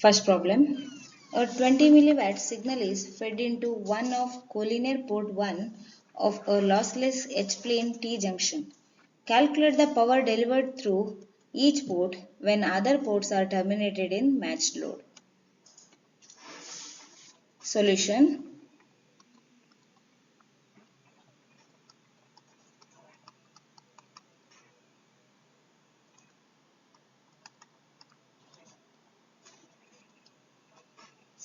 First problem. A 20 milliwatt signal is fed into one of collinear port 1 of a lossless H-plane T-junction. Calculate the power delivered through each port when other ports are terminated in matched load. Solution.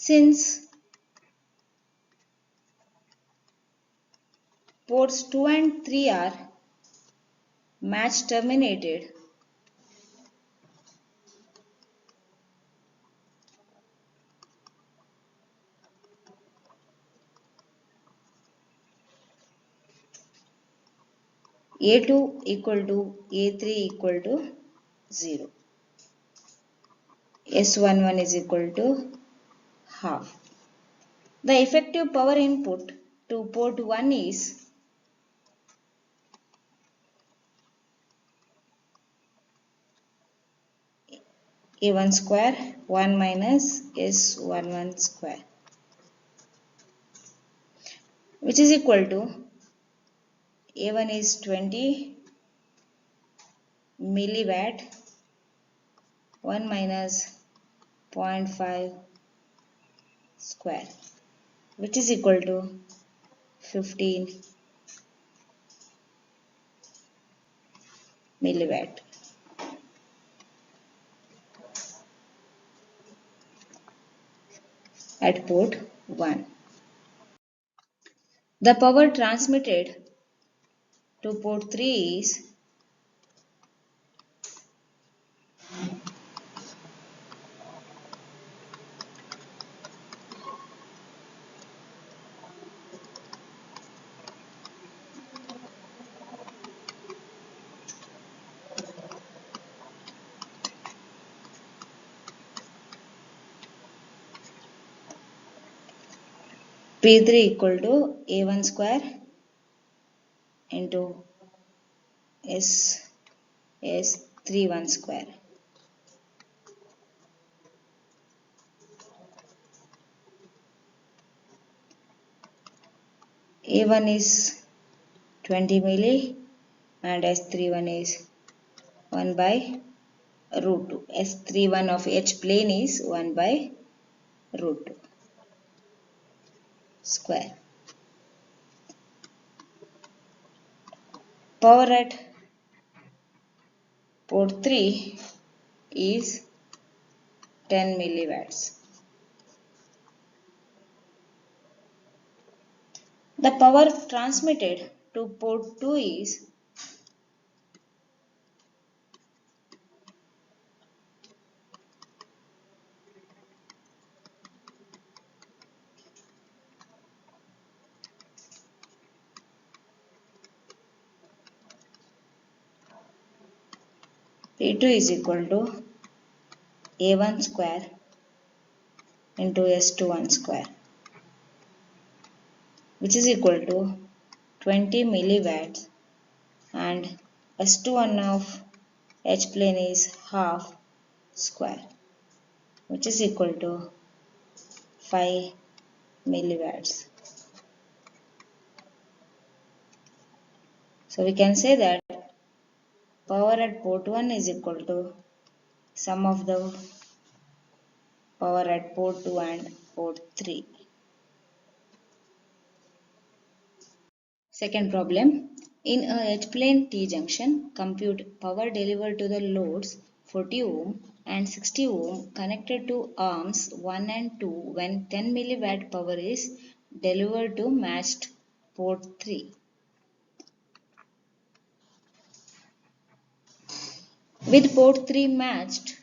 Since ports 2 and 3 are match terminated, A2 equal to A3 equal to 0. S11 is equal to half. The effective power input to port 1 is A1 square 1 minus S11 square, which is equal to A1 is 20 milliwatt 1 minus 0.5 square, which is equal to 15 milliwatt. At port 1. The power transmitted to port 3 is P3 equal to A1 square into S31 square. A1 is 20 milli and S31 is 1 by root 2. S31 of H plane is 1 by root 2 square. Power at port 3 is 10 milliwatts. The power transmitted to port 2 is P2 is equal to A1 square into S21 square, which is equal to 20 milliwatts, and S21 of H plane is half square, which is equal to 5 milliwatts. So we can say that power at port 1 is equal to sum of the power at port 2 and port 3. Second problem. In a H-plane T-junction, compute power delivered to the loads 40 ohm and 60 ohm connected to arms 1 and 2 when 10 milliwatt power is delivered to matched port 3. With port 3 matched,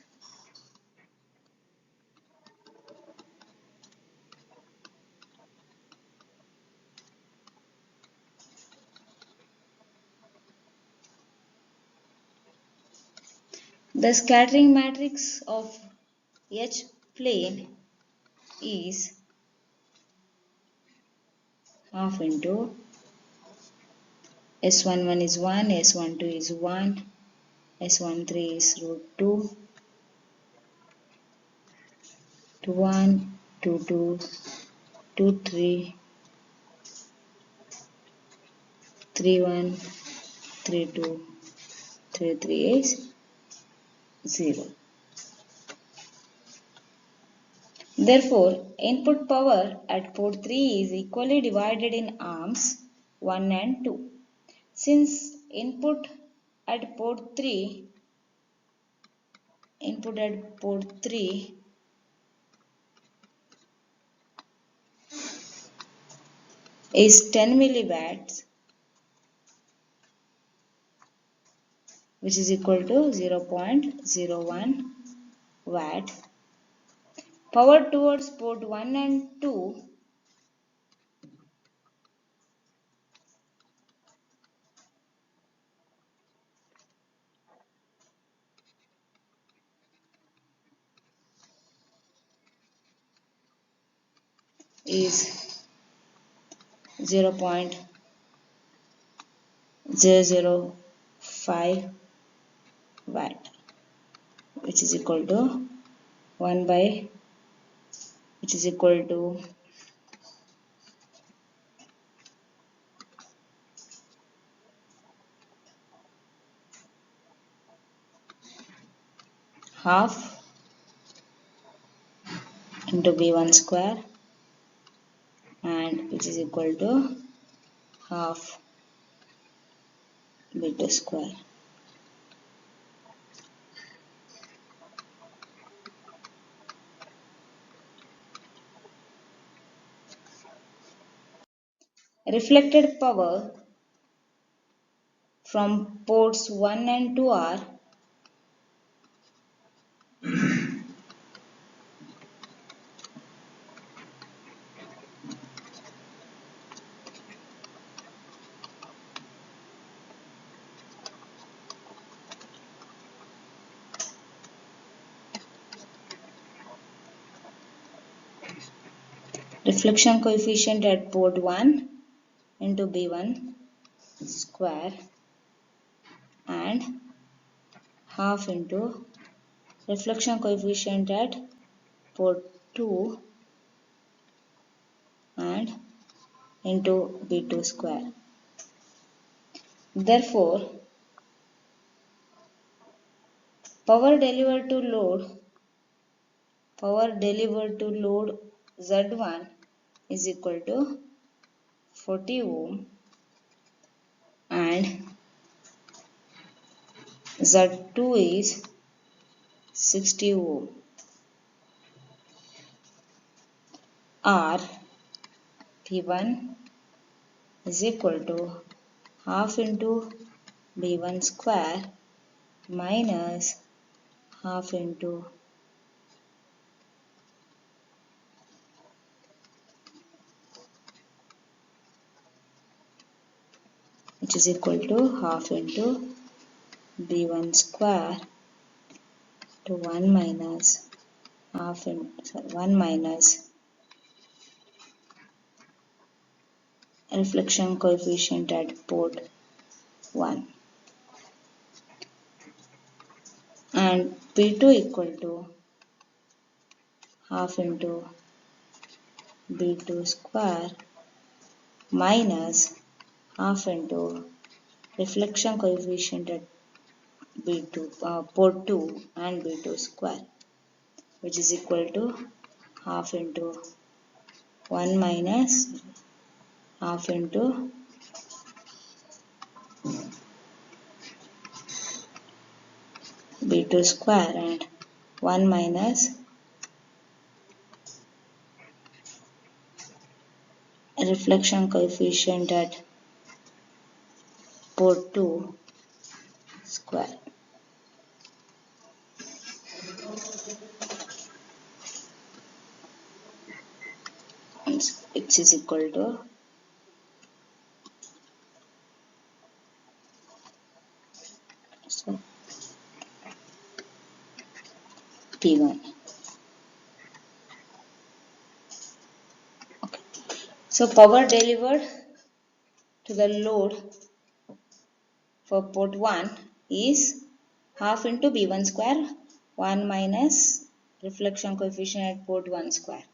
The scattering matrix of H plane is half into S11 is 1, S12 is 1, S13 is root 2, 21, 22, 23, 31, 32, 33 is 0. Therefore, input power at port 3 is equally divided in arms 1 and 2. Since input at port 3 is 10 milliwatts, which is equal to 0.01 watt. Power towards port 1 and 2 is 0.005 watt, which is equal to 1 by, which is equal to half into B1 square, and which is equal to half B2 square. Reflected power from ports 1 and 2 are reflection coefficient at port 1 into B1 square and half into reflection coefficient at port 2 and into B2 square. Therefore, power delivered to load Z1 is equal to 40 ohm and Z2 is 60 ohm. R P1 is equal to half into B1 square minus half into which is equal to half into B1 square to 1 minus half into 1 minus reflection coefficient at port 1 and P2 equal to half into B2 square minus half into reflection coefficient at port 2 and B2 square, which is equal to half into 1 minus half into B2 square and 1 minus reflection coefficient at port 2 square. Which is equal to P1. Okay. So power delivered to the load for port 1 is half into B1 square 1 minus reflection coefficient at port 1 square.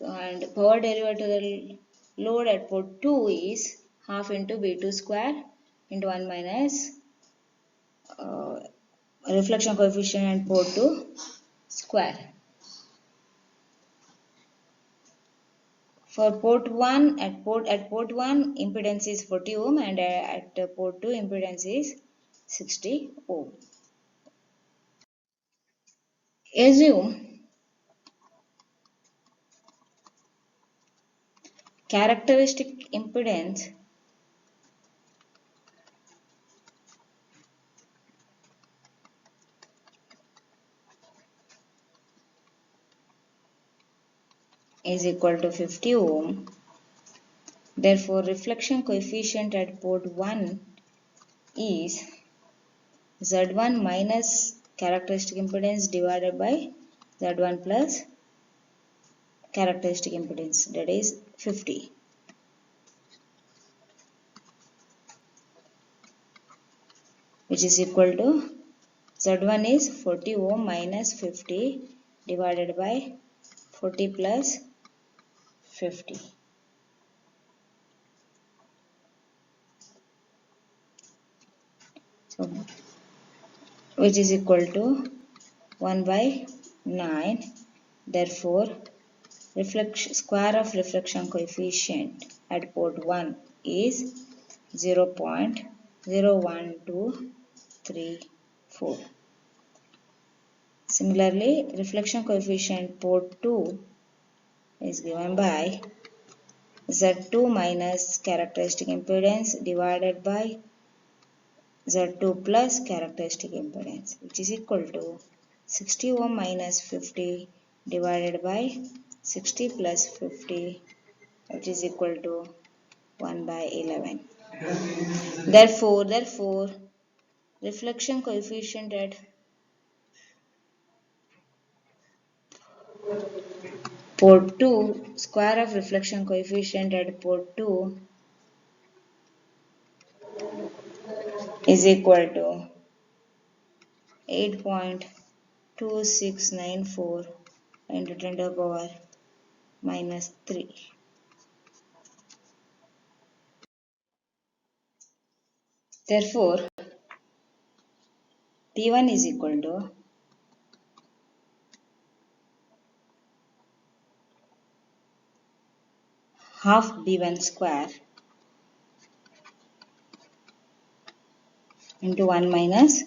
And power delivered to the load at port 2 is half into B2 square into 1 minus uh, reflection coefficient at port 2 square. For port 1 at port 1 impedance is 40 ohm and at port 2 impedance is 60 ohm. Assume characteristic impedance is equal to 50 ohm. Therefore, reflection coefficient at port 1 is Z1 minus characteristic impedance divided by Z1 plus characteristic impedance, that is 50, which is equal to Z1 is 40 ohm minus 50 divided by 40 plus 50. So, which is equal to 1 by 9. Therefore, square of reflection coefficient at port 1 is 0.01234. Similarly, reflection coefficient port 2 is given by Z2 minus characteristic impedance divided by Z2 plus characteristic impedance, which is equal to 60 ohm minus 50 divided by 60 plus 50, which is equal to 1 by 11. Therefore, reflection coefficient at port 2, square of reflection coefficient at port 2 is equal to 8.2694 into 10 to the power minus 3. Therefore, P1 is equal to half B1 square into 1 minus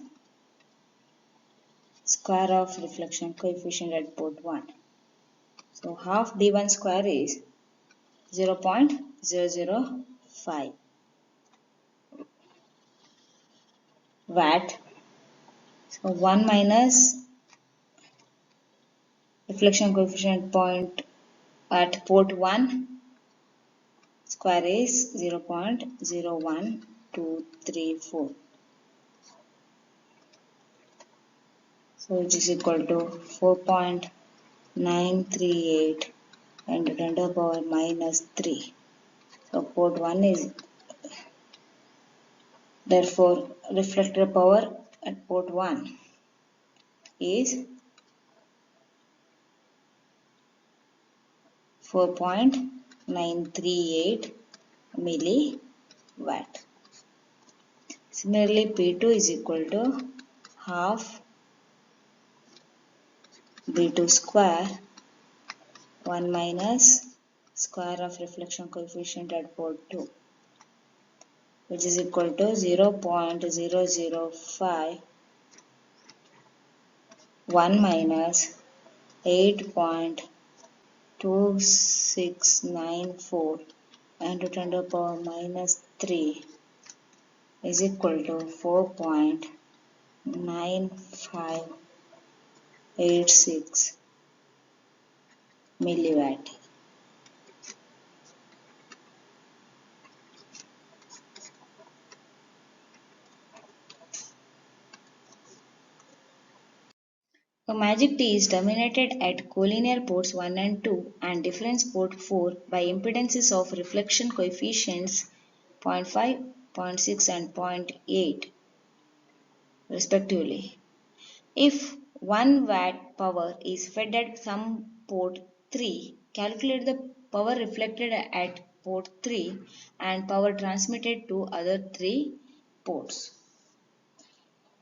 square of reflection coefficient at port 1. So, half B1 square is 0.005 watt. So, 1 minus reflection coefficient point at port 1 square is 0.01234. So, which is equal to 4.938 and 10 to the power minus 3. So, port 1 is, therefore, reflected power at port 1 is 4.938 milliwatt. Similarly, P2 is equal to half B2 square 1 minus square of reflection coefficient at port 2, which is equal to 0.005 1 minus 8.2694 and to 10 to the power minus 3 is equal to 4.9586 milliwatt. A magic T is terminated at collinear ports 1 and 2 and difference port 4 by impedances of reflection coefficients 0.5, 0.6 and 0.8 respectively. If 1 watt power is fed at some port 3, calculate the power reflected at port 3 and power transmitted to other 3 ports.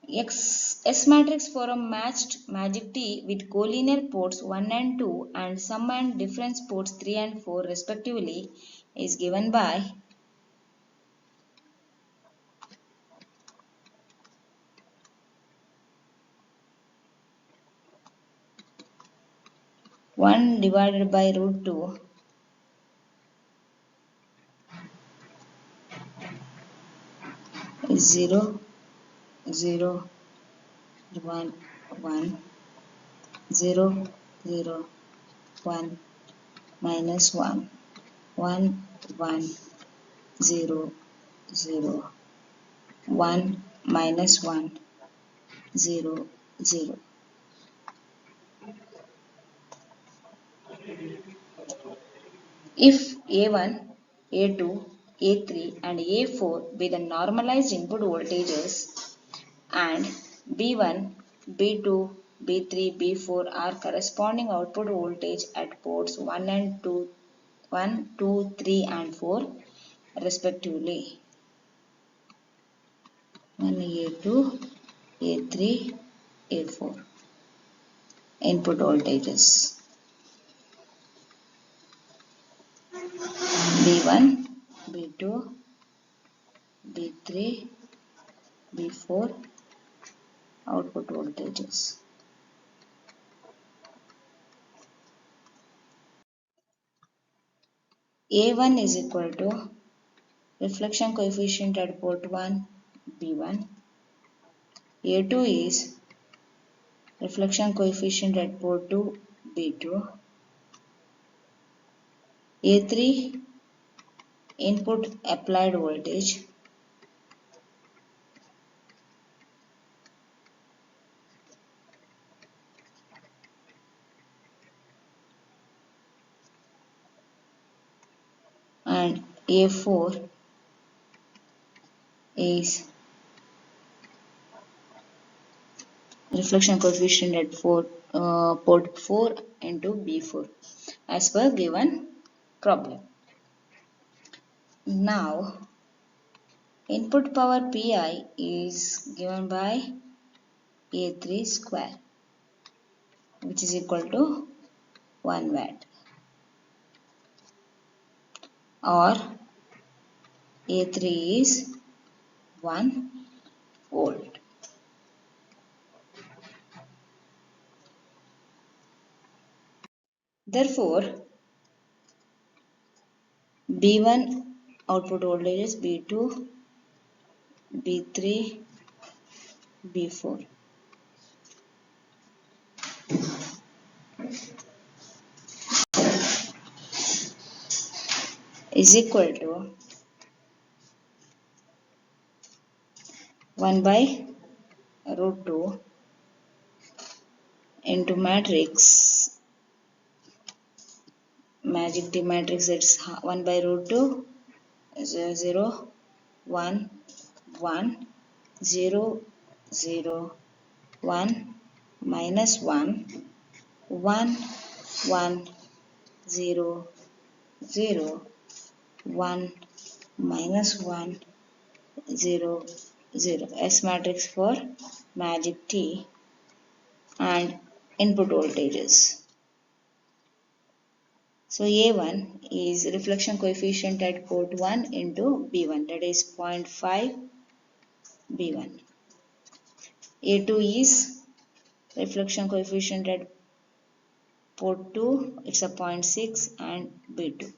S matrix for a matched magic T with collinear ports 1 and 2 and sum and difference ports 3 and 4 respectively is given by 1 divided by root 2 is 0, 0, 1, 1, 0, 0, 1, minus 1, 1, 1, 0, 0, 1, minus 1, 0, 0. If A1, A2, A3 and A4 be the normalized input voltages and B1, B2, B3, B4 are corresponding output voltage at ports 1 and 2, 1, 2, 3 and 4 respectively. 1 A2, A3, A4 input voltages. B1, B2, B3, B4 output voltages. A1 is equal to reflection coefficient at port 1 B1. A2 is reflection coefficient at port 2 B2. A3 input applied voltage. And A4 is reflection coefficient at port 4 into B4 as per given problem. Now input power Pi is given by A3 square which is equal to 1 watt or A3 is 1 volt. Therefore, B1 output voltage is B2, B3, B4 is equal to 1 by root 2 into matrix magic T matrix, it's 1 by root 2 0 0 1 1 0 0 1 minus 1 1 1 0 0 1 minus 1 0 0 S matrix for magic T and input voltages. So A1 is reflection coefficient at port 1 into B1, that is 0.5 B1. A2 is reflection coefficient at port 2, it's a 0.6 and B2.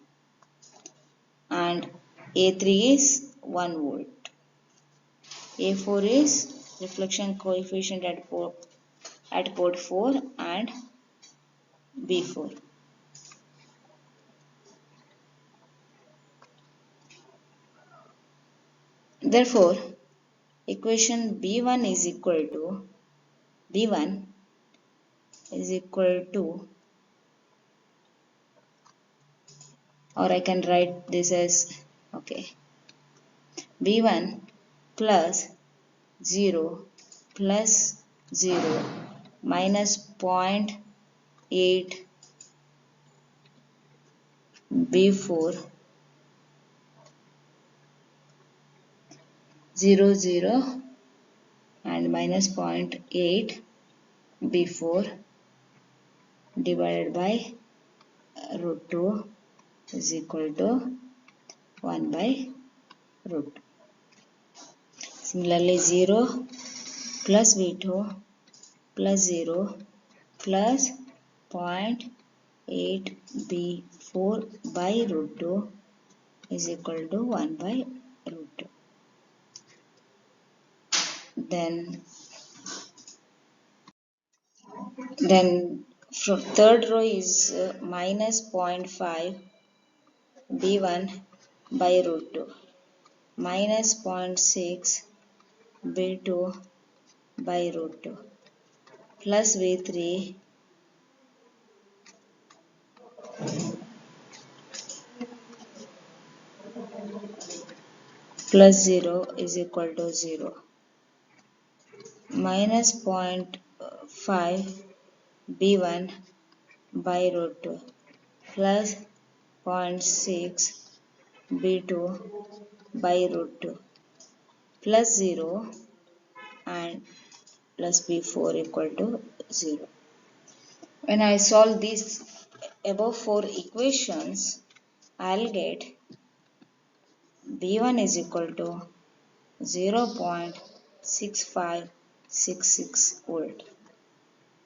And A3 is 1 volt. A4 is reflection coefficient at port 4 and B4. Therefore, equation B1 is equal to B1 is equal to, or I can write this as, okay, V1 plus 0 plus 0 minus 0.8 V4 0 0 and minus 0.8 V4 divided by root 2 is equal to 1 by root. Similarly, 0 plus V2 plus 0 plus 0.8 B4 by root 2 is equal to 1 by root 2. Then from third row is minus 0.5 B1 by root 2 minus 0.6 B2 by root 2 plus V3 plus 0 is equal to 0 minus 0.5 B1 by root 2 plus 0.6 B2 by root 2 plus 0 and plus B4 equal to 0. When I solve these above four equations, I'll get B1 is equal to 0.6566 volt.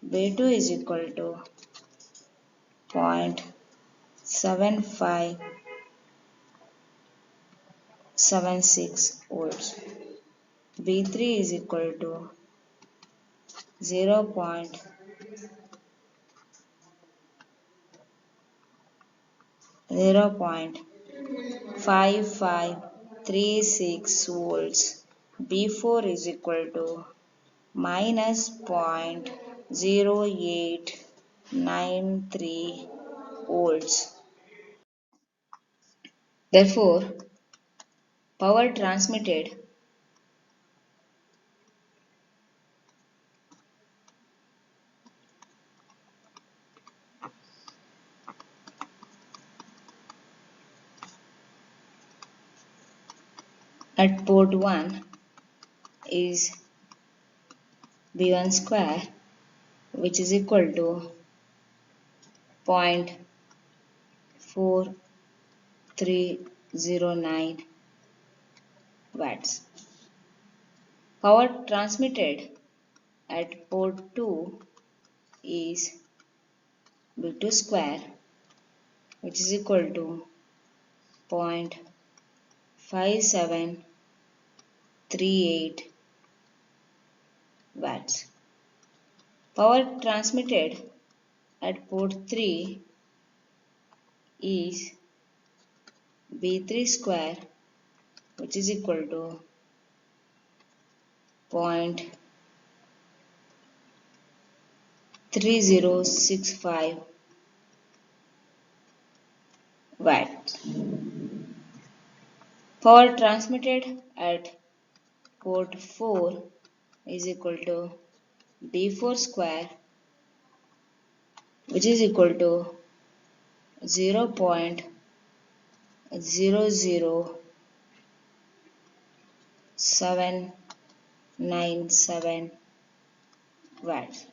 B2 is equal to 0.7576 volts. B3 is equal to 0.5536 volts. B4 is equal to minus 0.0893 volts. Therefore, power transmitted at port 1 is B1 square, which is equal to 0.4309 watts. Power transmitted at port 2 is B2 square, which is equal to 0.5738 watts. Power transmitted at port 3 is B3 square, which is equal to 0.3065 watt. Power transmitted at port 4 is equal to B4 square, which is equal to 0.00797 watts.